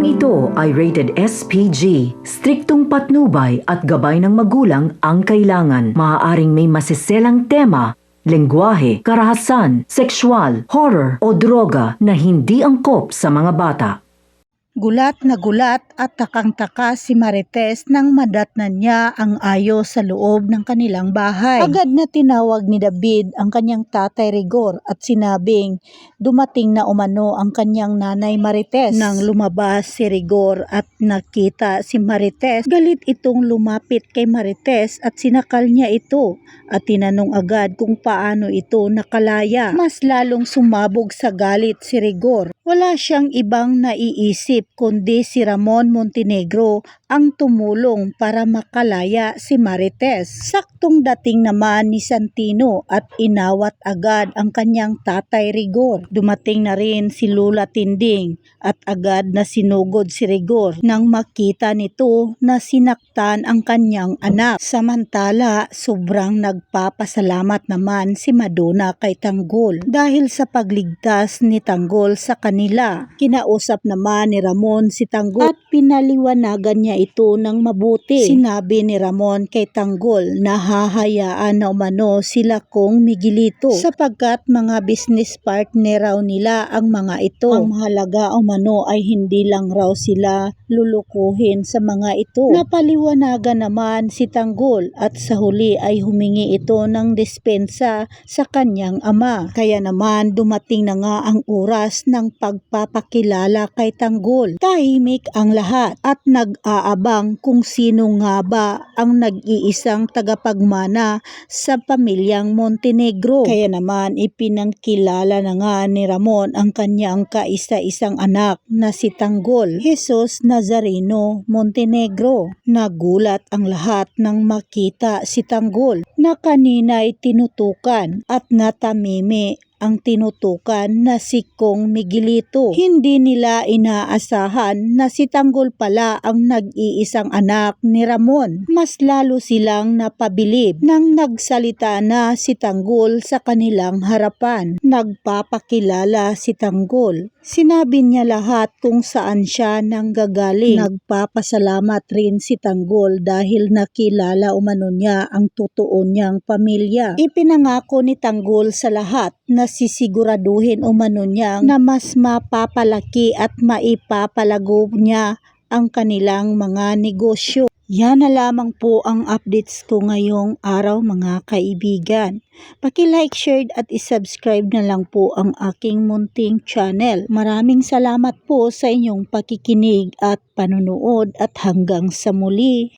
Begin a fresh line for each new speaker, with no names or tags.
Programang ito ay rated SPG. Striktong patnubay at gabay ng magulang ang kailangan. Maaaring may masiselang tema, lengguwahe, karahasan, sexual, horror o droga na hindi angkop sa mga bata.
Gulat na gulat at takang-taka si Marites nang madatnan niya ang ayo sa loob ng kanilang bahay. Agad na tinawag ni David ang kanyang tatay Rigor at sinabing dumating na umano ang kanyang nanay Marites. Nang lumabas si Rigor at nakita si Marites, galit itong lumapit kay Marites at sinakal niya ito at tinanong agad kung paano ito nakalaya. Mas lalong sumabog sa galit si Rigor. Wala siyang ibang naiisip kundi si Ramon Montenegro ang tumulong para makalaya si Marites. Saktong dating naman ni Santino at inawat agad ang kanyang tatay Rigor. Dumating na rin si Lula Tinding at agad na sinugod si Rigor nang makita nito na sinaktan ang kanyang anak. Samantala, sobrang nagpapasalamat naman si Madonna kay Tanggol dahil sa pagligtas ni Tanggol sa kanila. Kinausap naman ni Ramon si Tanggol at pinaliwanagan niya ito ng mabuti. Sinabi ni Ramon kay Tanggol na hahayaan na umano sila kong Miguelito sapagkat mga business partner raw nila ang mga ito. Ang mahalaga umano ay hindi lang raw sila lulukuhin sa mga ito. Napaliwanagan naman si Tanggol at sa huli ay humingi ito ng dispensa sa kanyang ama. Kaya naman dumating na nga ang oras ng pagpapakilala kay Tanggol. Tahimik ang lahat at nag-aabang kung sino nga ba ang nag-iisang tagapagmana sa pamilyang Montenegro. Kaya naman ipinangkilala na nga ni Ramon ang kanyang kaisa-isang anak na si Tanggol, Jesus Nazareno Montenegro. Nagulat ang lahat nang makita si Tanggol na kanina'y tinutukan at natamimi ang tinutukan na si Kong Miguelito. Hindi nila inaasahan na si Tanggol pala ang nag-iisang anak ni Ramon. Mas lalo silang napabilib nang nagsalita na si Tanggol sa kanilang harapan. Nagpapakilala si Tanggol. Sinabi niya lahat kung saan siya nanggagaling. Nagpapasalamat rin si Tanggol dahil nakilala umano niya ang totoo niyang pamilya. Ipinangako ni Tanggol sa lahat na sisiguraduhin umano niya na mas mapapalaki at maipapalago niya ang kanilang mga negosyo. Yan na lamang po ang updates ko ngayong araw mga kaibigan. Paki-like, share at isubscribe na lang po ang aking munting channel. Maraming salamat po sa inyong pakikinig at panunood at hanggang sa muli.